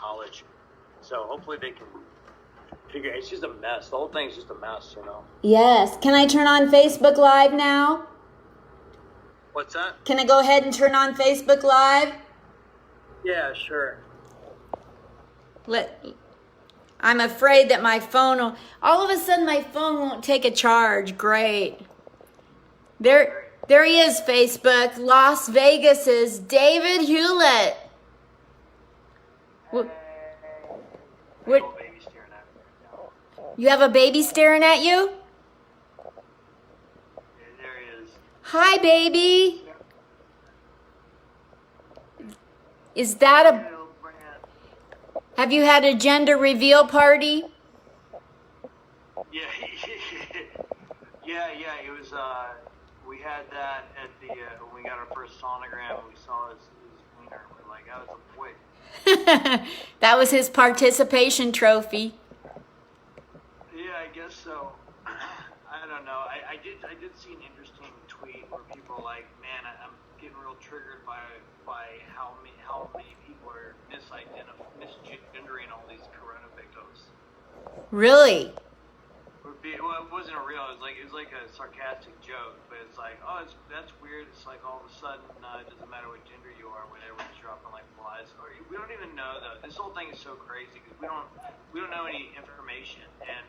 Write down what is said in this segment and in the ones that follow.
knowledge. So hopefully they can figure. It's just a mess. The whole thing's just a mess, you know. Yes. Can I turn on Facebook Live now? What's that? Can I go ahead and turn on Facebook Live? Yeah, sure. I'm afraid that my phone will... All of a sudden, my phone won't take a charge. Great. There he is, Facebook. Las Vegas's David Hulett. What? You have a baby staring at you? There he is. Hi, baby. Is that a... Have you had a gender reveal party? Yeah, yeah. It was. We had that at the when we got our first sonogram. We saw his wiener. We're like, that was a boy. That was his participation trophy. Yeah, I guess so. I don't know. I did see an interesting tweet where people are like, man, I'm getting real triggered by how many people are misgendering all these corona victims. Really? Well, it wasn't a real. It was like a sarcastic joke, but it's like, oh, that's weird. It's like all of a sudden it doesn't matter what gender you are when everyone's dropping like flies. Or we don't even know though. This whole thing is so crazy because we don't know any information, and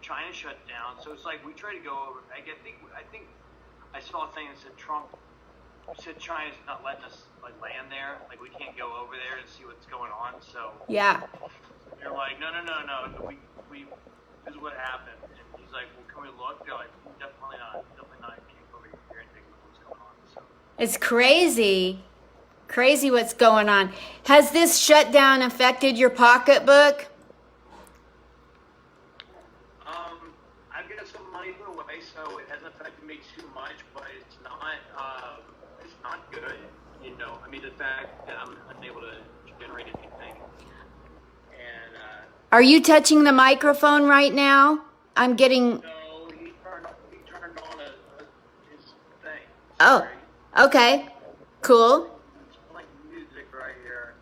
China shut down. So it's like we try to go over. I think I saw a thing that said Trump said China's not letting us like land there. Like we can't go over there and see what's going on. So yeah. They're like, no. We this is what happened. And he's like, well, can we look? They're like, definitely not. Can't go over here and take a look what's going on. So it's crazy. Crazy what's going on. Has this shutdown affected your pocketbook? I've got some money put away, so it hasn't affected me too much, but it's not good. You know, I mean, the fact that I'm unable to generate anything. And are you touching the microphone right now? I'm getting... No, he turned on his thing. Oh, okay. Cool. It's like music right here.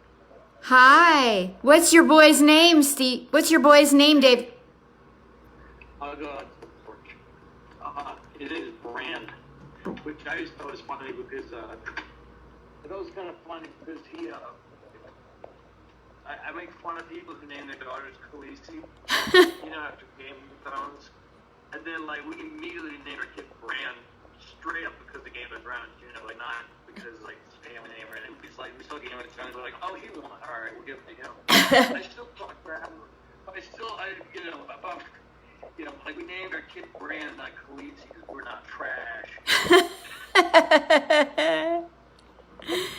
Hi. What's your boy's name, Steve? What's your boy's name, Dave? I'll go on it is Brand, which I just thought was funny because I thought it was kind of funny because he I make fun of people who name their daughters Khaleesi, after Game of Thrones, and then like we immediately named our kid Brand straight up because of Game of Thrones, not because like it's a family name or anything. It's like we saw Game of Thrones, we're like, oh, he won, all right, we'll give it to him. I still talk crap. Like we named our kid Brand, not Khaleesi, because we're not trash.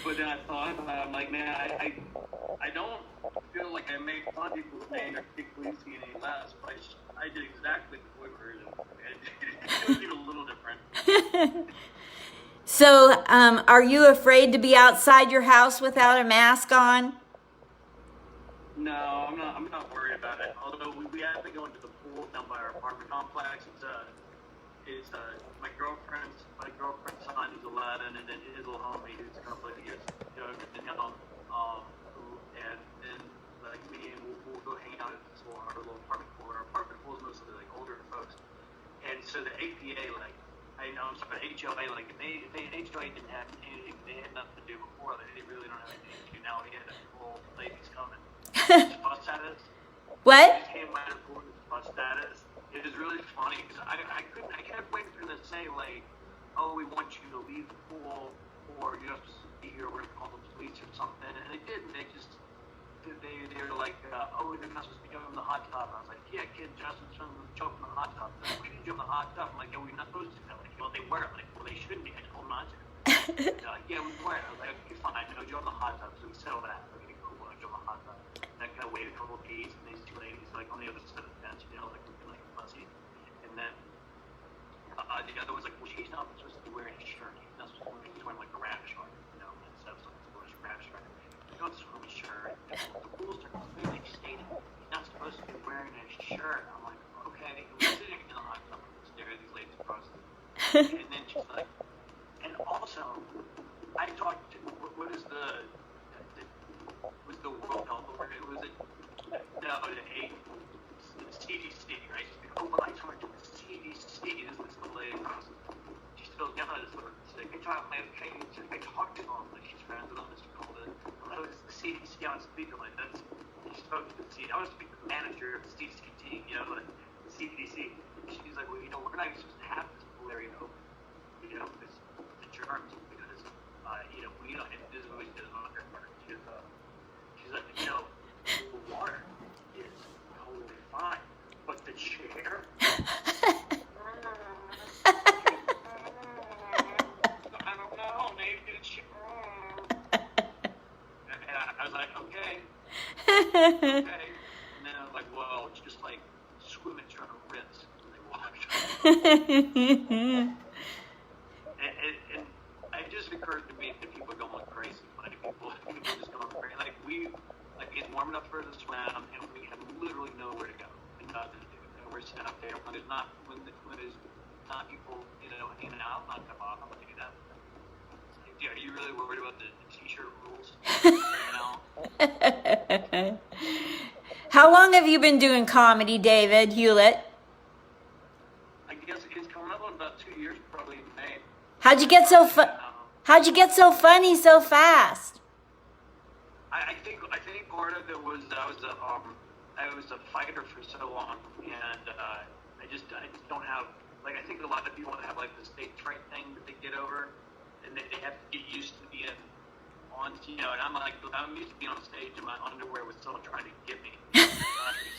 But then I thought about it, I'm like, man, I don't feel like I make fun of people who name their kid Khaleesi any less, but I did exactly the boy version. It was even a little different. So, are you afraid to be outside your house without a mask on? No, I'm not worried about it. Although we have to go into the pool down by our apartment complex. It's my girlfriend's son who's 11, and then his little homie who's a couple of years younger than him. And then like me and we'll go hang out at this our little apartment pool. Our apartment pool is mostly like older folks, and so the APA HOA HOA didn't have anything. They had nothing to do before. They really don't have anything to do now. We had a full ladies coming. Bus status. What? They came out of bus status. It is really funny because I kept waiting for them to say like, oh, we want you to leave the pool, or you're not supposed to be here. We're gonna call the police or something. And they didn't. They were like, oh, they're not supposed to be jumping in the hot tub. And I was like, yeah, kid, Justin's trying to jump in the hot tub. Like, we didn't jump in the hot tub. I'm like, yeah, we're not supposed to. They're like, well, they were. I'm like, well, they shouldn't be. I told them not to. They're like, yeah, we were. I was like, okay, fine. No, jump in the hot tub. So we settled that. Okay, cool. I jump in the hot tub. And I kind of waited a couple of days, and these two ladies like on the other side of the fence, like looking like fussy. And then the other was like, well, she's not supposed to be wearing a shirt. She's not supposed to be wearing like a rash on, instead of something supposed to rash on. You don't supposed to be shirt. The rules are clearly stated. You're not supposed to be wearing a shirt. I'm like, okay. And we're sitting in the hot tub and staring at these ladies across. And then she's like, and also, I talked to what is the see, I was speaking like that's you spoke to I was speaking to the manager of the CCT, you know, the CDC. She's like, well, you know, we're not supposed to have this malaria open, you know, because the germs, because you know, we don't. And this is what she does on her part. She's like, you know, the water is totally fine, but the chair. I don't know, maybe the chair. And I was like, okay. And then I was like, well, it's just like swimming trying to rinse when they walked. and it just occurred to me that people are going crazy. Like people just going crazy. Like it's warm enough for us to swim, and we have literally nowhere to go and nothing to do. And we're sitting out there when there's not people, you know, hanging out. I'm not gonna do that. Are you really worried about the t-shirt rules? How long have you been doing comedy, David Hulett? I guess it's coming up on about 2 years, probably in May. How'd you get so funny so fast? I think part of it was I was a fighter for so long, and I just don't have, like, I think a lot of people have like the stage fright thing that they get over, and they have to get used to being on, you know, and I'm used to being on stage in my underwear with someone trying to get me.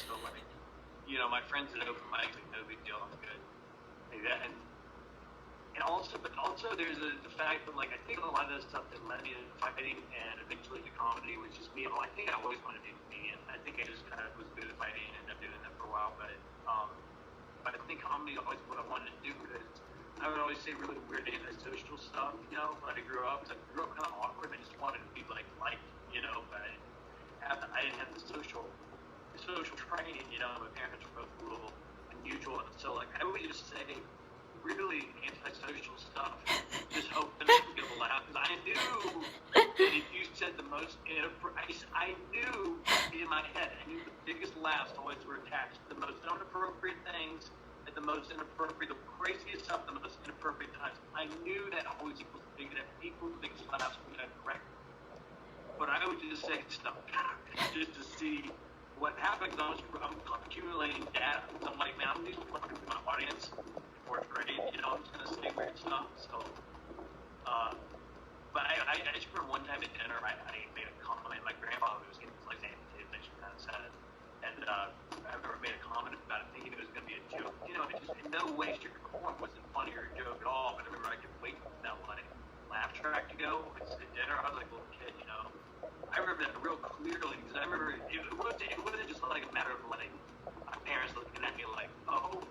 So like, you know, my friends at open mics, like, no big deal, I'm good. Like that, and also there's the fact that, like, I think a lot of the stuff that led me to fighting and eventually to comedy was just me. I think I always wanted to be a comedian. I think I just kind of was good at fighting and ended up doing that for a while, but I think comedy is always what I wanted to do, because I would always say really weird antisocial stuff, you know, when I grew up. I grew up kind of awkward. I just wanted to be liked, you know, but I didn't have the social training, you know. My parents were both a little unusual, and so, like, I would just say really antisocial stuff, just hoping I would get a laugh, because I knew that if you said the most I knew in my head, I knew the biggest laughs always were attached to the most inappropriate things, at the most inappropriate, the craziest stuff, the most inappropriate times. I knew that always equals the biggest laughs would be correct. But I would just say stuff just to see what happens. I'm accumulating data. I'm like, man, I'm just working with my audience for free. You know, I'm just gonna say weird stuff. So, but I just remember one time at dinner, I made a comment. My grandfather was getting his legs amputated, and I just kind of said it. And I remember made a comment about it, thinking it was gonna be a joke. You know, it just in no way, shape, or form wasn't funny or a joke at all. But I remember I could wait for that like laugh track to go. It's at dinner. I was like a little kid, you know. I remember that real clearly, because I remember it wasn't just like a matter of like my parents looking at me like, oh,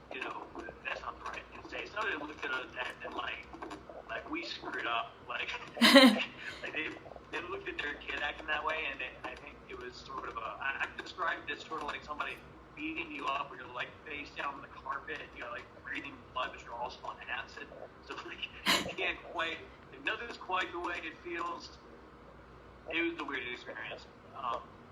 you know, that's not the right thing to say. So they looked at us and like we screwed up, like they looked at their kid acting that way, and I think it was sort of I described it sort of like somebody beating you up, where you're like face down on the carpet, and you're like breathing blood, but you're also on acid. So like you can't quite, nothing's quite the way it feels. It was the weirdest experience.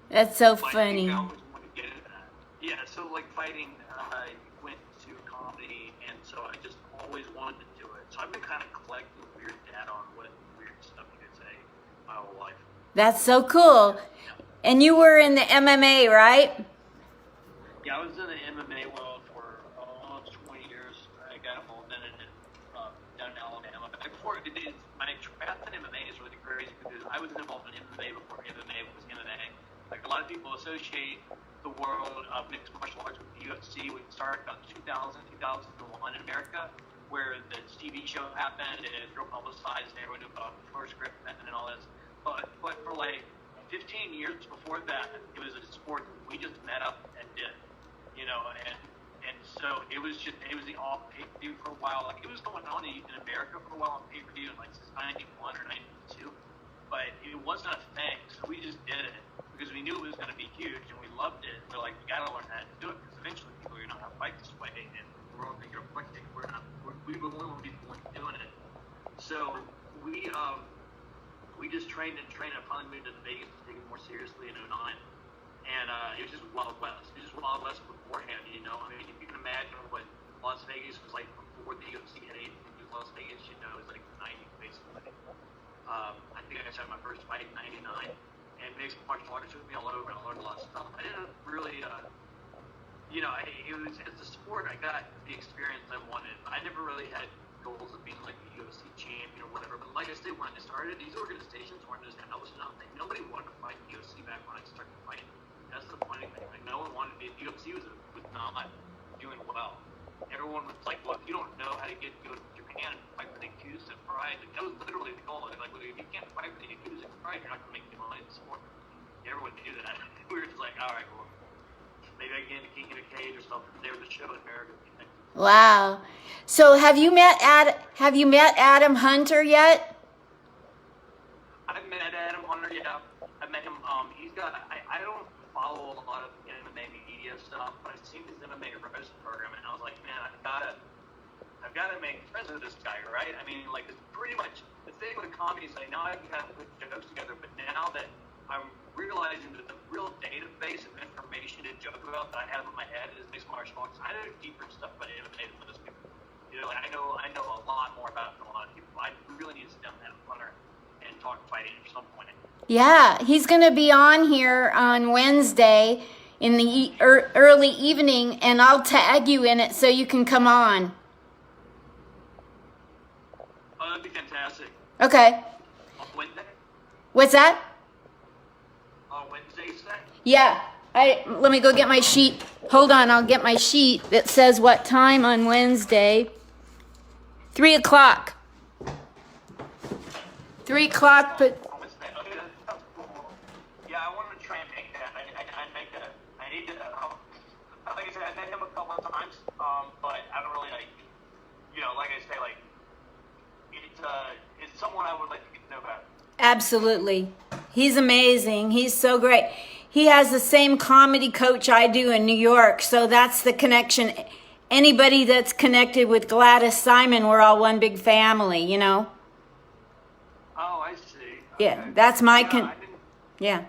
That's so funny. I always wanted to get into that. Yeah, so like fighting, I went to comedy, and so I just always wanted to do it. So I've been kind of collecting weird data on what weird stuff you could say my whole life. That's so cool. And you were in the MMA, right? Yeah, I was in the MMA world for almost 20 years. I got involved in it down in Alabama. But before my path in MMA is really crazy, because I was involved in MMA before MMA was MMA. Like, a lot of people associate the world of mixed martial arts with the UFC, which started about 2000, 2001 in America, where the TV show happened and it was real publicized and everyone knew about the first script and all this. But for like 15 years before that, it was a sport that we just met up and did, you know, and so it was the all pay-per-view for a while. Like, it was going on in America for a while on pay-per-view, like since 91 or 92, but it wasn't a thing. So we just did it because we knew it was going to be huge, and we loved it. We're like, we got to learn how to do it, because eventually people are going to have to fight this way, and we're all going to get quick. We were one of the people doing it. So we just trained, and I finally moved to Vegas to take it more seriously in 09. And it was just Wild West. It was just Wild West beforehand, you know. I mean, if you can imagine what Las Vegas was like before the UFC had anything to do with Las Vegas, you know, it was like the 90s, basically. I think I had my first fight in 99. and mixed martial arts with me all over. I learned a lot of stuff. I didn't really, it was as a sport. I got the experience I wanted. I never really had goals of being like a UFC champion or whatever. But like I said, when I started, these organizations weren't just house nothing. Nobody wanted to fight UFC back when I started fighting. That's the funny thing. Like no one wanted to. UFC was not doing well. Everyone was like, "Well, if you don't know how to go to Japan and fight for the Yakuza and pride," like, that was literally the goal. Like, if you can't fight for the Yakuza and pride, you're not going to make the money in the sport. Everyone knew that. We were just like, all right, well, maybe I can get into King in a Cage or something. They were the show in America. Wow. So have you met Adam Hunter yet? I've met Adam Hunter, yeah. I met him. He's got. I don't follow a lot of MMA media stuff, but I've seen his MMA wrestling program, and I was like, man, I've got to make friends with this guy, right? I mean, like, it's pretty much the thing with comedy is like now I can kind of put jokes together, but now that I'm realizing that the real database of information to joke about that I have in my head is mixed martial arts. I know deeper stuff about MMA than most people. Like I know a lot more about it than a lot of people. I really need to sit down with Adam Hunter and talk fighting at some point. Yeah, he's going to be on here on Wednesday in the early evening, and I'll tag you in it so you can come on. Oh, that'd be fantastic. Okay. On Wednesday? What's that? On Wednesday, you say? Yeah. Let me go get my sheet. Hold on, I'll get my sheet that says what time on Wednesday. 3 o'clock. 3 o'clock, but... Yeah, I want to try and make that. I make that. I need to... like I said, I met him a couple of times, but I don't really, like I say, it's someone I would like to get to know better. Absolutely. He's amazing. He's so great. He has the same comedy coach I do in New York, so that's the connection. Anybody that's connected with Gladys Simon, we're all one big family, you know? Oh, I see. Okay. Yeah, that's my... Yeah.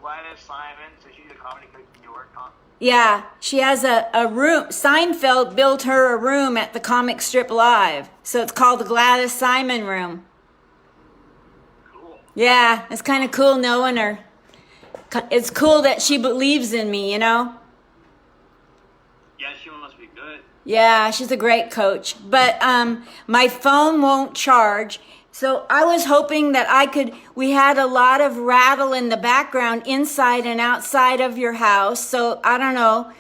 Gladys Simon, so she's a comedy coach in New York, huh? Yeah, she has a room. Seinfeld built her a room at the Comic Strip Live, so it's called the Gladys Simon Room. Cool. Yeah, it's kind of cool knowing her. It's cool that she believes in me, you know? Yeah, she must be good. Yeah, she's a great coach. But my phone won't charge. So I was hoping that we had a lot of rattle in the background inside and outside of your house. So I don't know.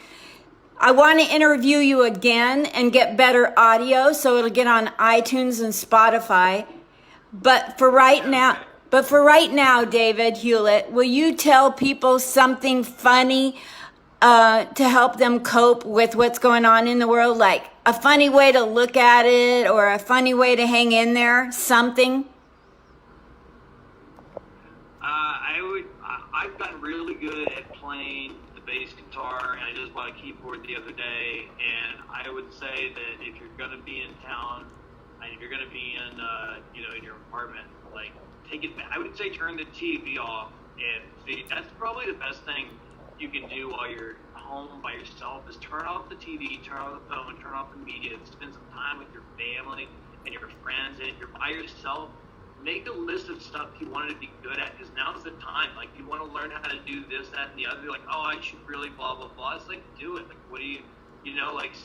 I want to interview you again and get better audio so it'll get on iTunes and Spotify. But for right now, David Hulett, will you tell people something funny to help them cope with what's going on in the world? Like a funny way to look at it or a funny way to hang in there, something? I've gotten really good at playing the bass guitar, and I just bought a keyboard the other day, and I would say that if you're going to be in town, and if you're going to be in, in your apartment, like, take it back. I would say turn the TV off, and see, that's probably the best thing you can do while you're home by yourself is turn off the TV, turn off the phone, turn off the media, and spend some time with your family and your friends. And if you're by yourself, make a list of stuff you wanted to be good at, because now's the time. Like, you want to learn how to do this, that, and the other. Like, oh, I should really blah, blah, blah. It's like, do it. Like, what do you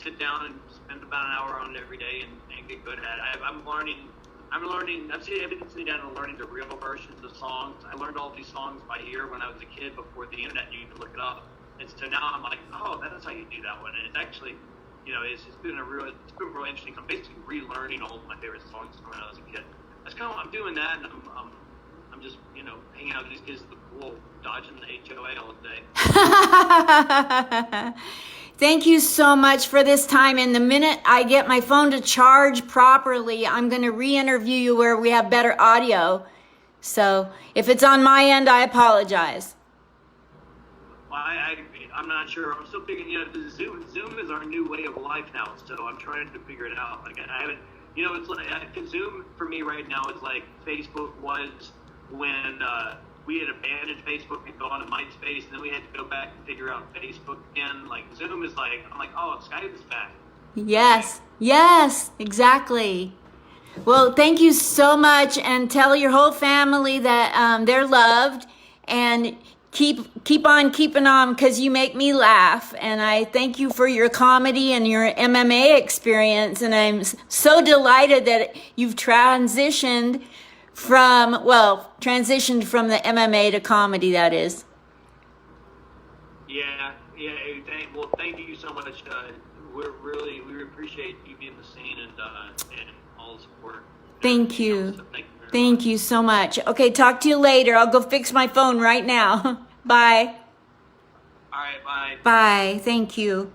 sit down and spend about an hour on it every day and get good at it. I've been sitting down and learning the real versions of songs. I learned all these songs by ear when I was a kid before the internet. You could look it up. And so now I'm like, oh, that's how you do that one. And it's actually, it's been real interesting. I'm basically relearning all of my favorite songs from when I was a kid. That's kind of what I'm doing that, and I'm just, hanging out with these kids at the pool, dodging the HOA all day. Thank you so much for this time. And the minute I get my phone to charge properly, I'm going to re-interview you where we have better audio. So if it's on my end, I apologize. Well, I'm not sure. I'm still figuring, Zoom is our new way of life now. So I'm trying to figure it out. Like, I haven't, it's like, Zoom for me right now is like Facebook was when we had abandoned Facebook and gone to MySpace, and then we had to go back and figure out Facebook again. Like, Zoom is like, I'm like, oh, Skype is back. Yes, exactly. Well, thank you so much, and tell your whole family that they're loved, and keep on keeping on because you make me laugh. And I thank you for your comedy and your MMA experience. And I'm so delighted that you've transitioned from the MMA to comedy. That is. Yeah, yeah. Well, thank you so much. We appreciate you being the scene and all the support. Thank you. So thank you very much. Thank you so much. Okay, talk to you later. I'll go fix my phone right now. Bye. All right, bye. Bye. Thank you.